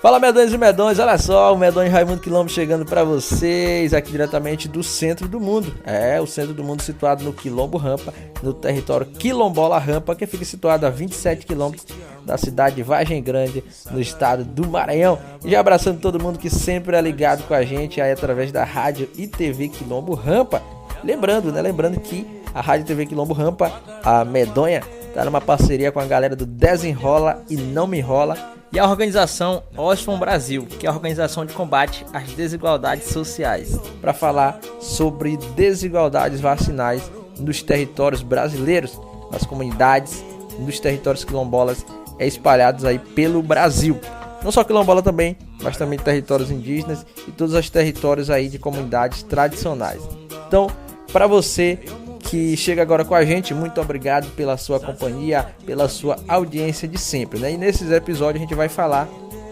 Fala, medões e medões, olha só, o medonho Raimundo Quilombo chegando para vocês aqui diretamente do centro do mundo. O centro do mundo situado no Quilombo Rampa, no território Quilombola Rampa, que fica situado a 27 quilômetros da cidade de Vargem Grande, no estado do Maranhão. E já abraçando todo mundo que sempre é ligado com a gente aí através da rádio e TV Quilombo Rampa. Lembrando que a rádio e TV Quilombo Rampa, a medonha, tá numa parceria com a galera do Desenrola e Não Me Enrola, e a organização Oxfam Brasil, que é a organização de combate às desigualdades sociais, para falar sobre desigualdades vacinais nos territórios brasileiros, nas comunidades, nos territórios quilombolas espalhados aí pelo Brasil. Não só quilombola também, mas também territórios indígenas e todos os territórios aí de comunidades tradicionais. Então, para você que chega agora com a gente, muito obrigado pela sua companhia, pela sua audiência de sempre, né? E nesses episódios a gente vai falar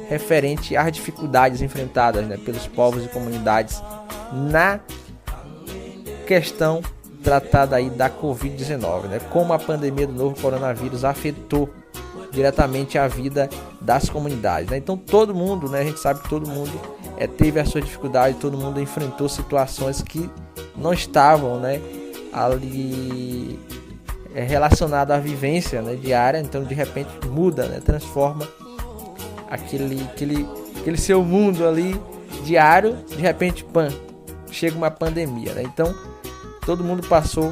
referente às dificuldades enfrentadas, né, pelos povos e comunidades na questão tratada aí da Covid-19, né? Como a pandemia do novo coronavírus afetou diretamente a vida das comunidades, né? Então todo mundo, né, a gente sabe que todo mundo teve a sua dificuldade, todo mundo enfrentou situações que não estavam, né, ali relacionado à vivência, né, diária. Então de repente muda, né, transforma aquele seu mundo ali diário, de repente chega uma pandemia, né? Então todo mundo passou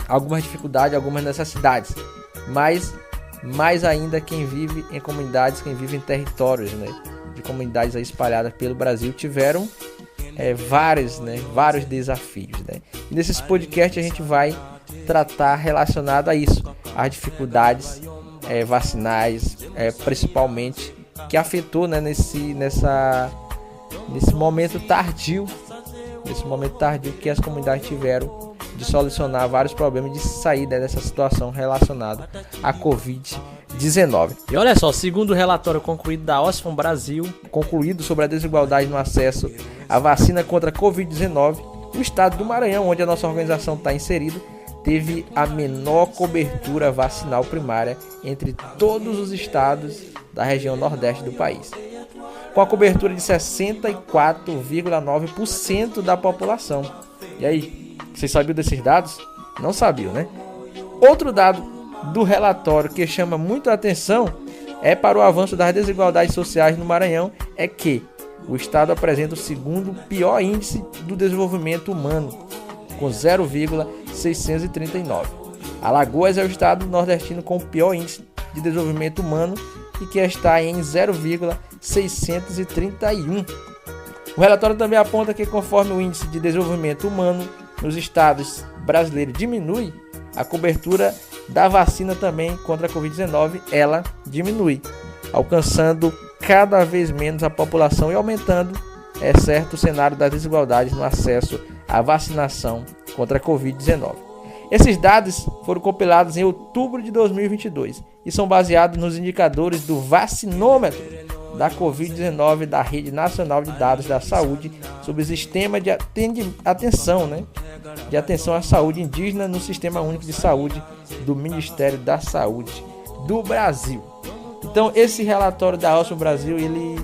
algumas dificuldades, algumas necessidades, mas mais ainda quem vive em comunidades, quem vive em territórios, né, de comunidades aí espalhadas pelo Brasil, tiveram vários desafios, né? E nesses podcasts a gente vai tratar relacionado a isso, as dificuldades vacinais, principalmente, que afetou, né, nesse momento tardio, que as comunidades tiveram de solucionar vários problemas, de sair dessa situação relacionada à Covid-19. E olha só, segundo o relatório concluído da Oxfam Brasil, concluído sobre a desigualdade no acesso à vacina contra a Covid-19, o estado do Maranhão, onde a nossa organização está inserida, teve a menor cobertura vacinal primária entre todos os estados da região nordeste do país, com a cobertura de 64,9% da população. E aí, vocês sabiam desses dados? Não sabiam, né? Outro dado do relatório que chama muito a atenção para o avanço das desigualdades sociais no Maranhão é que o estado apresenta o segundo pior índice do desenvolvimento humano, com 0,639. Alagoas é o estado nordestino com o pior índice de desenvolvimento humano e que está em 0,631. O relatório também aponta que, conforme o índice de desenvolvimento humano nos estados brasileiros diminui, a cobertura da vacina também contra a Covid-19, ela diminui, alcançando cada vez menos a população e aumentando, certo, o cenário das desigualdades no acesso à vacinação contra a Covid-19. Esses dados foram compilados em outubro de 2022 e são baseados nos indicadores do vacinômetro da Covid-19 da Rede Nacional de Dados da Saúde sobre o sistema de atenção à saúde indígena no Sistema Único de Saúde do Ministério da Saúde do Brasil. Então esse relatório da Oxfam Brasil, ele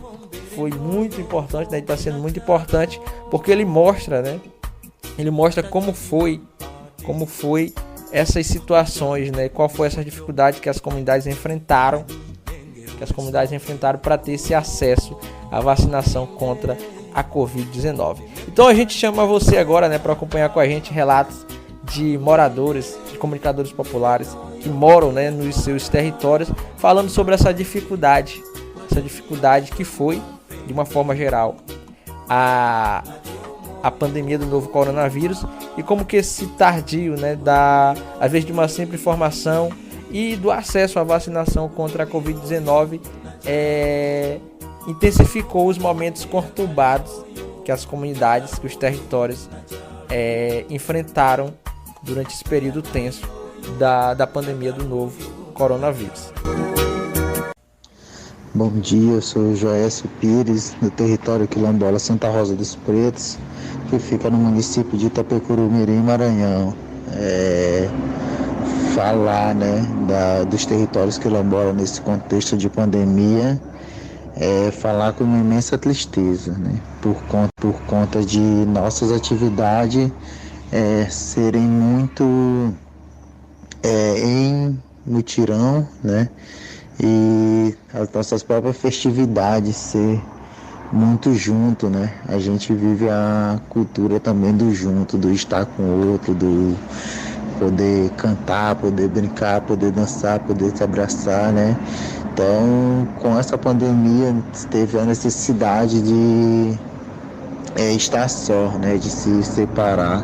foi muito importante, né? Está sendo muito importante porque ele mostra, né? Ele mostra como foi essas situações, né? Qual foi essa dificuldade que as comunidades enfrentaram para ter esse acesso à vacinação contra a Covid-19. Então a gente chama você agora, né, para acompanhar com a gente relatos de moradores, de comunicadores populares que moram, né, nos seus territórios, falando sobre essa dificuldade que foi, de uma forma geral, a pandemia do novo coronavírus e como que esse tardio, né, às vezes de uma simples informação e do acesso à vacinação contra a Covid-19 intensificou os momentos conturbados que as comunidades, que os territórios enfrentaram durante esse período tenso da pandemia do novo coronavírus. Bom dia, eu sou o Joécio Pires, do território quilombola Santa Rosa dos Pretos, que fica no município de Itapecurumirim, Maranhão. Falar, né, dos territórios quilombolas nesse contexto de pandemia é falar com uma imensa tristeza, né? Por conta de nossas atividades serem muito em mutirão, né? E as nossas próprias festividades ser muito junto, né? A gente vive a cultura também do junto, do estar com o outro, do poder cantar, poder brincar, poder dançar, poder se abraçar, né? Então, com essa pandemia, teve a necessidade de estar só, né? De se separar.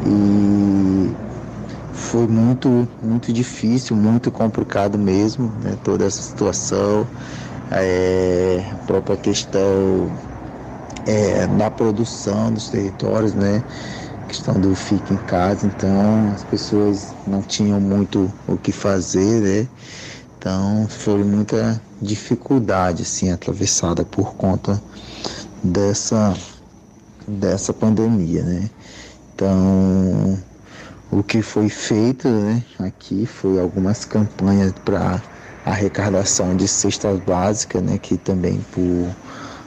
E foi muito difícil, muito complicado mesmo, né? Toda essa situação, a própria questão da produção dos territórios, né? Questão do fica em casa, então as pessoas não tinham muito o que fazer, né? Então foi muita dificuldade assim atravessada por conta dessa pandemia, né? Então o que foi feito, né, aqui foi algumas campanhas para arrecadação de cestas básicas, né, que também por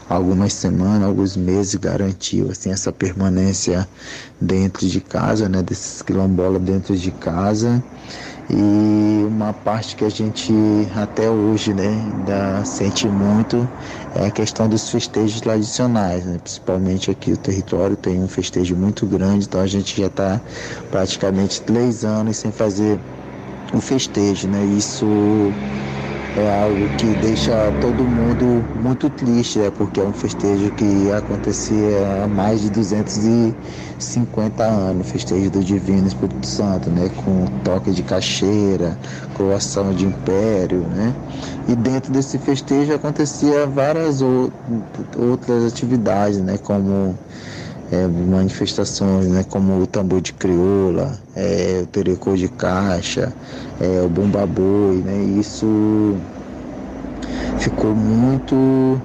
algumas semanas, alguns meses garantiu assim essa permanência dentro de casa, né, desses quilombolas dentro de casa. E uma parte que a gente até hoje, né, ainda sente muito é a questão dos festejos tradicionais, né? Principalmente aqui o território tem um festejo muito grande, então a gente já está praticamente 3 anos sem fazer o festejo, né? Isso é algo que deixa todo mundo muito triste, né? Porque é um festejo que acontecia há mais de 250 anos, festejo do Divino Espírito Santo, né? Com toque de caixeira, coroação de império, né? E dentro desse festejo acontecia várias outras atividades, né? Como manifestações, né, como o tambor de crioula, o terecô de caixa, o bumba-boi, né, isso ficou muito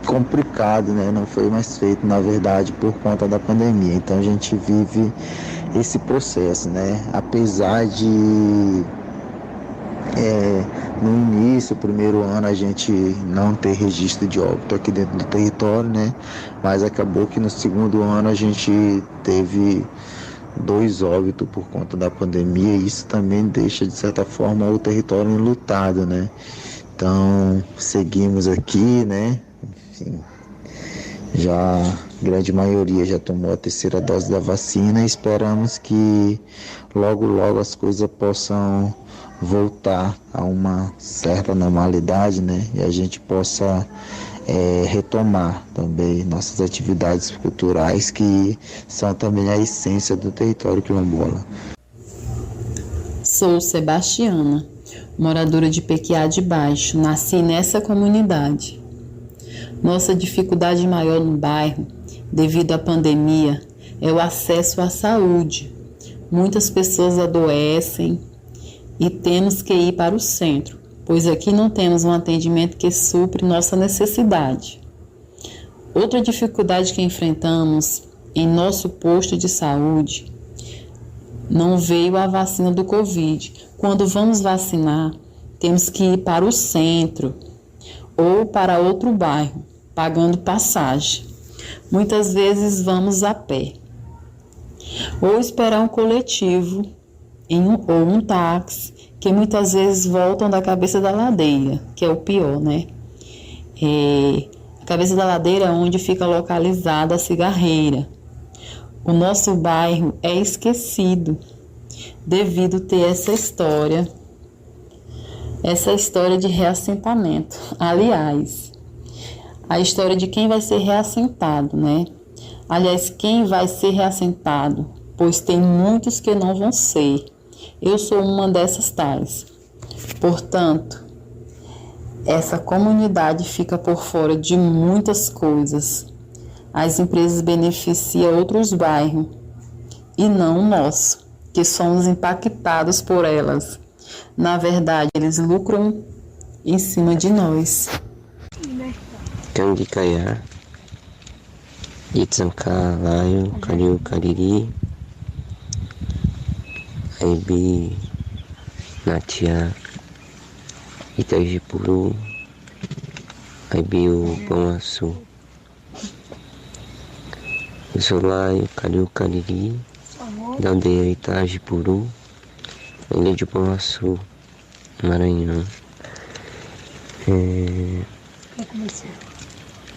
complicado, né, não foi mais feito, na verdade, por conta da pandemia. Então a gente vive esse processo, né, apesar de no início, o primeiro ano, a gente não ter registro de óbito aqui dentro do território, né? Mas acabou que no segundo ano a gente teve 2 óbitos por conta da pandemia, e isso também deixa, de certa forma, o território enlutado, né? Então, seguimos aqui, né? Enfim, já a grande maioria já tomou a 3ª dose da vacina e esperamos que logo as coisas possam voltar a uma certa normalidade, né? E a gente possa retomar também nossas atividades culturais, que são também a essência do território quilombola. Sou Sebastiana, moradora de Pequiá de Baixo, nasci nessa comunidade. Nossa dificuldade maior no bairro, devido à pandemia, é o acesso à saúde. Muitas pessoas adoecem e temos que ir para o centro, pois aqui não temos um atendimento que supre nossa necessidade. Outra dificuldade que enfrentamos em nosso posto de saúde, não veio a vacina do Covid. Quando vamos vacinar, temos que ir para o centro ou para outro bairro, pagando passagem. Muitas vezes vamos a pé, ou esperar um coletivo ou um táxi, que muitas vezes voltam da cabeça da ladeira, que é o pior, né? A cabeça da ladeira é onde fica localizada a cigarreira. O nosso bairro é esquecido devido ter essa história de reassentamento. Aliás, a história de quem vai ser reassentado, né? Aliás, quem vai ser reassentado, pois tem muitos que não vão ser. Eu sou uma dessas tais. Portanto, essa comunidade fica por fora de muitas coisas. As empresas beneficiam outros bairros e não o nosso, que somos impactados por elas. Na verdade, eles lucram em cima de nós. Candicaiá, Itzanká, Laio, Cariu, Cariri, Aibi, Natia, Itaijipuru, Aibiu, Pão Açu. Isolaio, Cariu, Cariri, da aldeia Itagipuru, ilha de Pão Açu, Maranhão.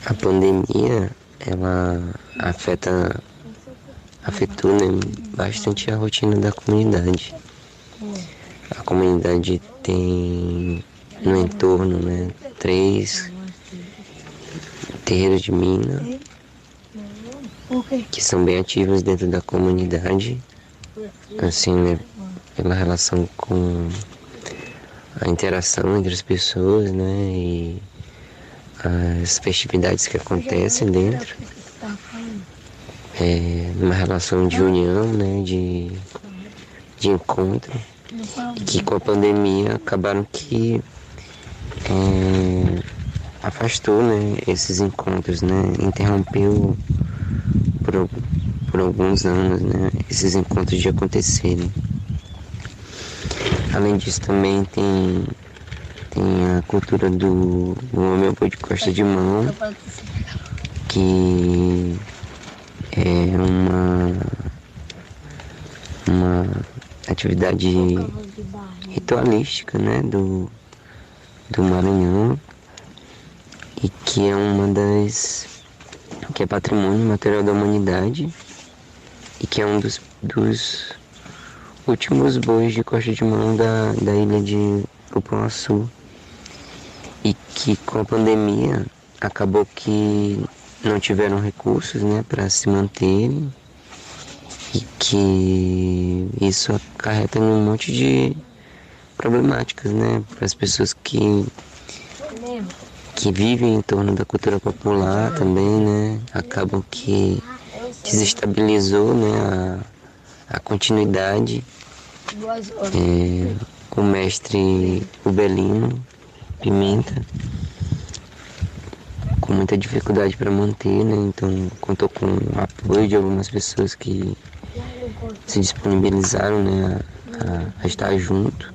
A pandemia, ela afetou, né, bastante a rotina da comunidade. A comunidade tem no entorno, né, 3 terreiros de mina que são bem ativos dentro da comunidade, assim, né, pela relação com a interação entre as pessoas, né, e as festividades que acontecem dentro, uma relação de união, né, de encontro, e que com a pandemia acabaram que afastou, né, esses encontros, né, interrompeu por alguns anos, né, esses encontros de acontecerem. Além disso, também tem a cultura do homem boi de costa de mão, que é uma atividade ritualística, né, do Maranhão, e que é que é patrimônio material da humanidade, e que é um dos últimos bois de costa de mão da ilha de Pão Açu, e que com a pandemia acabou que não tiveram recursos, né, para se manterem, e que isso acarreta em um monte de problemáticas, né, para as pessoas que vivem em torno da cultura popular também, né, acabam que desestabilizou, né, a continuidade. O mestre Ubelino Pimenta, com muita dificuldade para manter, né, então contou com o apoio de algumas pessoas que se disponibilizaram, né, a estar junto,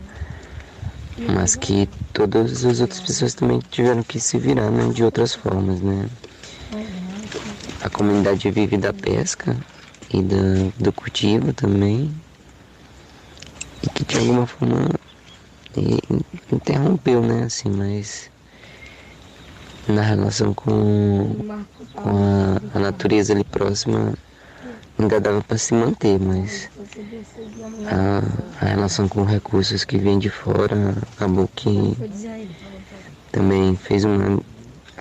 mas que todas as outras pessoas também tiveram que se virar, né, de outras formas, né. A comunidade vive da pesca e do cultivo também, e que de alguma forma interrompeu, né, assim, mas na relação com a natureza ali próxima ainda dava para se manter, mas a relação com recursos que vêm de fora acabou que também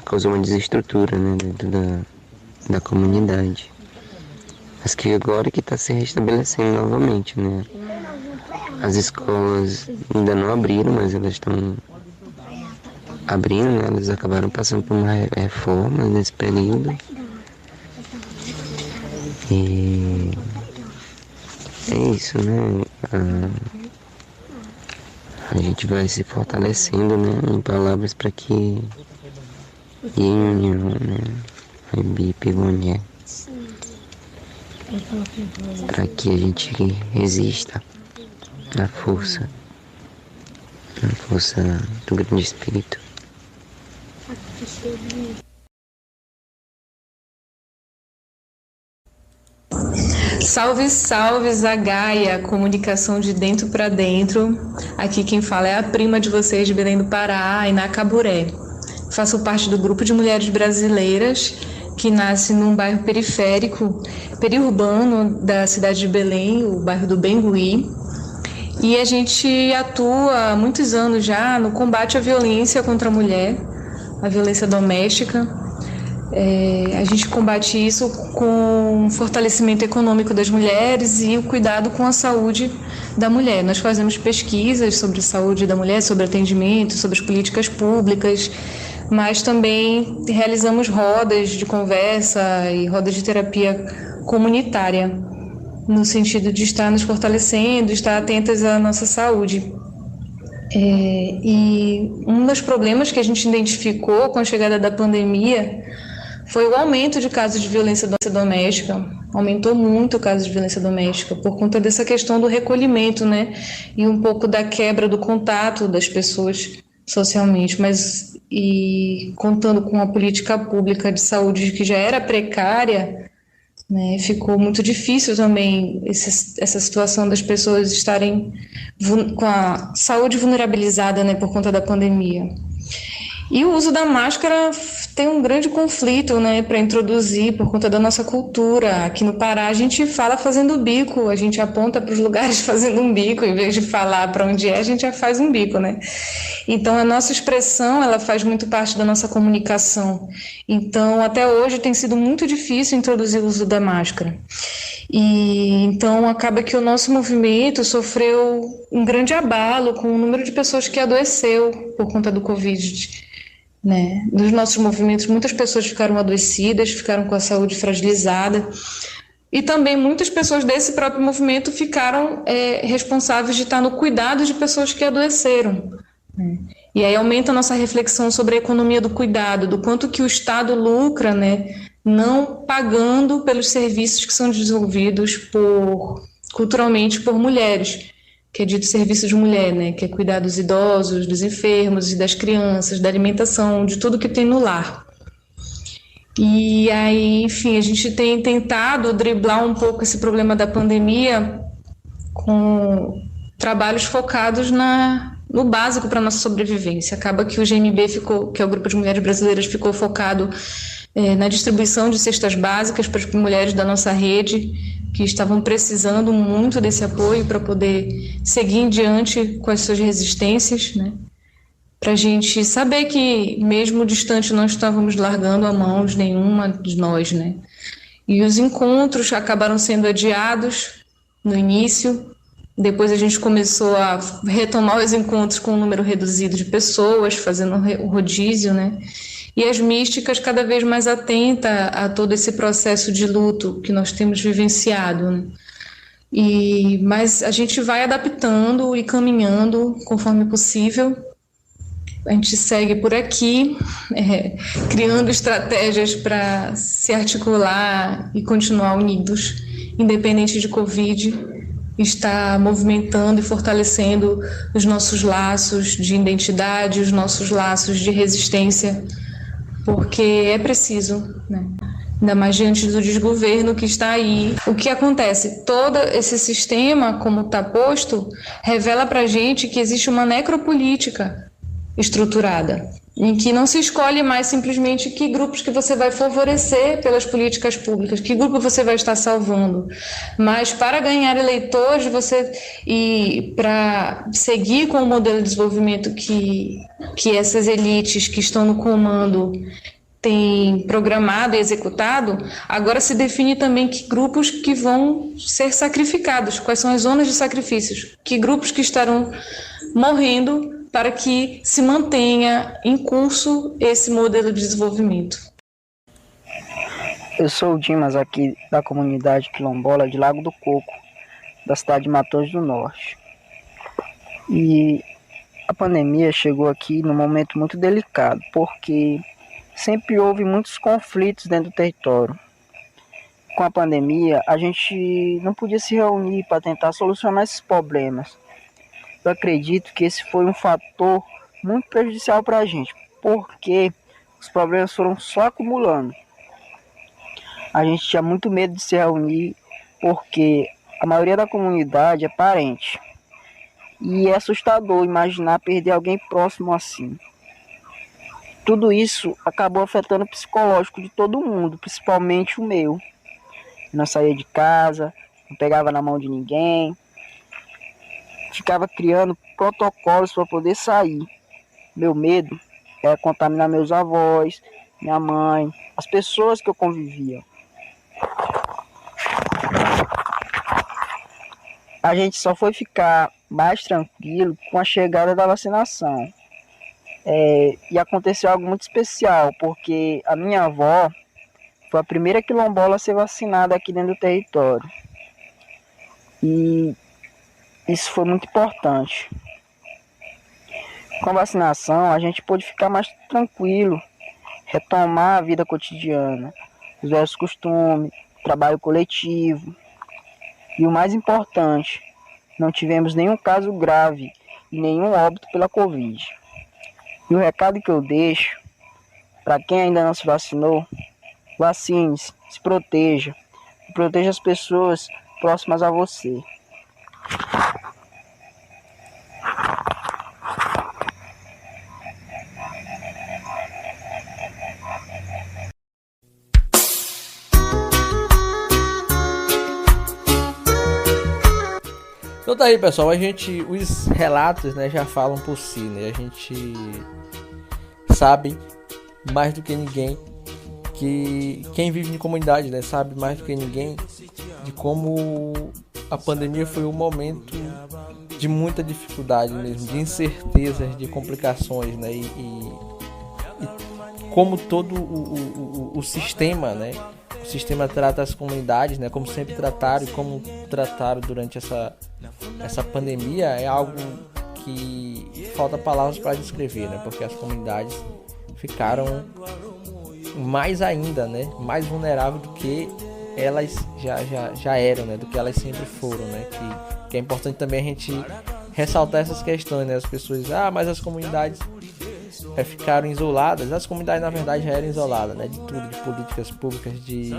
causou uma desestrutura, né, dentro da comunidade. Mas que agora que está se restabelecendo novamente, né. As escolas ainda não abriram, mas elas estão abrindo, né? Elas acabaram passando por uma reforma nesse período. E é isso, né? A gente vai se fortalecendo, né, em palavras para que em união, né, Bipigoné, para que a gente resista na força do grande espírito. Salve, salve, Zagaia, comunicação de dentro para dentro. Aqui quem fala é a prima de vocês de Belém do Pará, Iná Caburé. Faço parte do grupo de mulheres brasileiras que nasce num bairro periférico, periurbano da cidade de Belém, o bairro do Bengui. E a gente atua há muitos anos já no combate à violência contra a mulher, a violência doméstica. A gente combate isso com o fortalecimento econômico das mulheres e o cuidado com a saúde da mulher. Nós fazemos pesquisas sobre a saúde da mulher, sobre atendimento, sobre as políticas públicas, mas também realizamos rodas de conversa e rodas de terapia comunitária, no sentido de estar nos fortalecendo, estar atentas à nossa saúde. E um dos problemas que a gente identificou com a chegada da pandemia foi o aumento de casos de violência doméstica. Aumentou muito o caso de violência doméstica por conta dessa questão do recolhimento, né? E um pouco da quebra do contato das pessoas socialmente, mas e contando com a política pública de saúde que já era precária, né, ficou muito difícil também essa situação das pessoas estarem com a saúde vulnerabilizada, né, por conta da pandemia. E o uso da máscara tem um grande conflito, né, para introduzir por conta da nossa cultura. Aqui no Pará a gente fala fazendo bico, a gente aponta para os lugares fazendo um bico, em vez de falar para onde é, a gente já faz um bico, né? Então a nossa expressão, ela faz muito parte da nossa comunicação. Então até hoje tem sido muito difícil introduzir o uso da máscara. E então acaba que o nosso movimento sofreu um grande abalo com o número de pessoas que adoeceu por conta do Covid. Né? Nos nossos movimentos, muitas pessoas ficaram adoecidas, ficaram com a saúde fragilizada, e também muitas pessoas desse próprio movimento ficaram responsáveis de estar no cuidado de pessoas que adoeceram. Né? E aí aumenta a nossa reflexão sobre a economia do cuidado, do quanto que o Estado lucra, né, não pagando pelos serviços que são desenvolvidos culturalmente por mulheres, que é dito serviço de mulher, né? Que é cuidar dos idosos, dos enfermos e das crianças, da alimentação, de tudo que tem no lar. E aí, enfim, a gente tem tentado driblar um pouco esse problema da pandemia com trabalhos focados no básico para a nossa sobrevivência. Acaba que o GMB que é o Grupo de Mulheres Brasileiras, ficou focado na distribuição de cestas básicas para as mulheres da nossa rede, que estavam precisando muito desse apoio para poder seguir em diante com as suas resistências, né? Para a gente saber que, mesmo distante, não estávamos largando a mão de nenhuma de nós, né? E os encontros acabaram sendo adiados no início, depois a gente começou a retomar os encontros com um número reduzido de pessoas, fazendo o rodízio, né? E as místicas cada vez mais atentas a todo esse processo de luto que nós temos vivenciado, né? Mas a gente vai adaptando e caminhando conforme possível. A gente segue por aqui, criando estratégias para se articular e continuar unidos, independente de Covid, está movimentando e fortalecendo os nossos laços de identidade, os nossos laços de resistência, porque é preciso, né? Ainda mais diante do desgoverno que está aí. O que acontece? Todo esse sistema, como está posto, revela para a gente que existe uma necropolítica estruturada, em que não se escolhe mais simplesmente que grupos que você vai favorecer pelas políticas públicas, que grupo você vai estar salvando, mas para ganhar eleitores e para seguir com o modelo de desenvolvimento que essas elites que estão no comando têm programado e executado, agora se define também que grupos que vão ser sacrificados, quais são as zonas de sacrifícios, que grupos que estarão morrendo para que se mantenha em curso esse modelo de desenvolvimento. Eu sou o Dimas, aqui da comunidade quilombola de Lago do Coco, da cidade de Matos do Norte. E a pandemia chegou aqui num momento muito delicado, porque sempre houve muitos conflitos dentro do território. Com a pandemia, a gente não podia se reunir para tentar solucionar esses problemas. Eu acredito que esse foi um fator muito prejudicial para a gente, porque os problemas foram só acumulando. A gente tinha muito medo de se reunir, porque a maioria da comunidade é parente. E é assustador imaginar perder alguém próximo assim. Tudo isso acabou afetando o psicológico de todo mundo, principalmente o meu. Eu não saía de casa, não pegava na mão de ninguém. Ficava criando protocolos para poder sair. Meu medo era contaminar meus avós, minha mãe, as pessoas que eu convivia. A gente só foi ficar mais tranquilo com a chegada da vacinação. E aconteceu algo muito especial, porque a minha avó foi a primeira quilombola a ser vacinada aqui dentro do território. E isso foi muito importante. Com a vacinação, a gente pôde ficar mais tranquilo, retomar a vida cotidiana, os velhos costumes, trabalho coletivo. E o mais importante, não tivemos nenhum caso grave e nenhum óbito pela Covid. E o recado que eu deixo para quem ainda não se vacinou: vacine-se, se proteja e proteja as pessoas próximas a você. Então tá aí, pessoal, os relatos, né, já falam por si, né? A gente sabe mais do que ninguém que quem vive em comunidade, né, sabe mais do que ninguém de como a pandemia foi um momento de muita dificuldade mesmo, de incertezas, de complicações, né, e como todo o sistema, né, o sistema trata as comunidades, né, como sempre trataram e como trataram durante essa pandemia, é algo que falta palavras para descrever, né, porque as comunidades ficaram mais ainda, né, mais vulneráveis do que elas já eram, né, do que elas sempre foram, né, que é importante também a gente ressaltar essas questões, né, as pessoas, mas as comunidades ficaram isoladas. As comunidades na verdade já eram isoladas, né, de tudo, de políticas públicas, de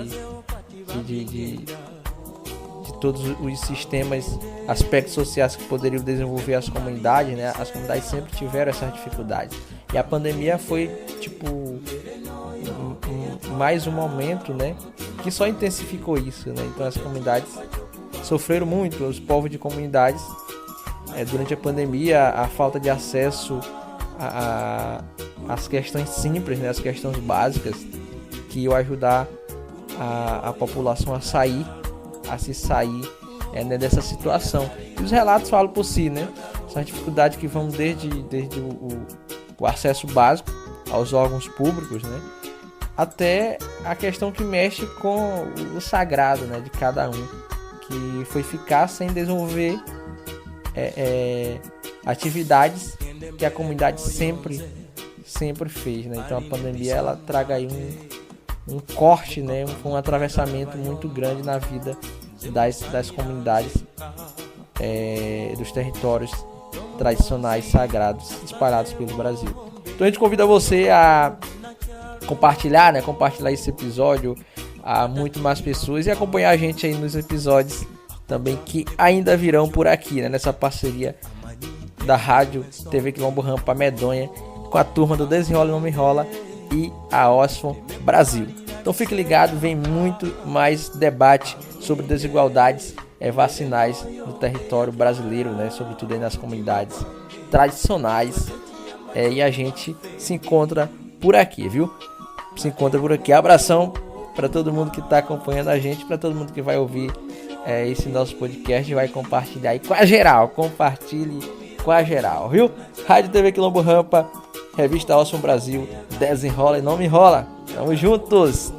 todos os sistemas, aspectos sociais que poderiam desenvolver as comunidades, né, as comunidades sempre tiveram essas dificuldades. E a pandemia foi tipo mais um momento, né, que só intensificou isso, né? Então as comunidades sofreram muito, os povos de comunidades durante a pandemia, a falta de acesso às questões simples, né, as questões básicas que iam ajudar a população a se sair né, dessa situação. E os relatos falam por si, né? São dificuldades que vão desde o acesso básico aos órgãos públicos, né, até a questão que mexe com o sagrado, né, de cada um, que foi ficar sem desenvolver atividades que a comunidade sempre fez, né? Então a pandemia ela traga aí um corte, né, um atravessamento muito grande na vida das comunidades dos territórios tradicionais sagrados espalhados pelo Brasil. Então a gente convida você a compartilhar esse episódio a muito mais pessoas e acompanhar a gente aí nos episódios também que ainda virão por aqui, né, nessa parceria da Rádio TV Quilombo Rampa Medonha com a turma do Desenrola e Não Me Enrola e a Osfon Brasil. Então fique ligado, vem muito mais debate sobre desigualdades vacinais no território brasileiro, né, sobretudo aí nas comunidades tradicionais, e a gente se encontra por aqui, viu? Se encontra por aqui. Abração para todo mundo que está acompanhando a gente, para todo mundo que vai ouvir esse nosso podcast e vai compartilhar aí com a geral. Compartilhe com a geral, viu? Rádio TV Quilombo Rampa, Revista Osfon Brasil, Desenrola e Não Me Enrola. Tamo juntos!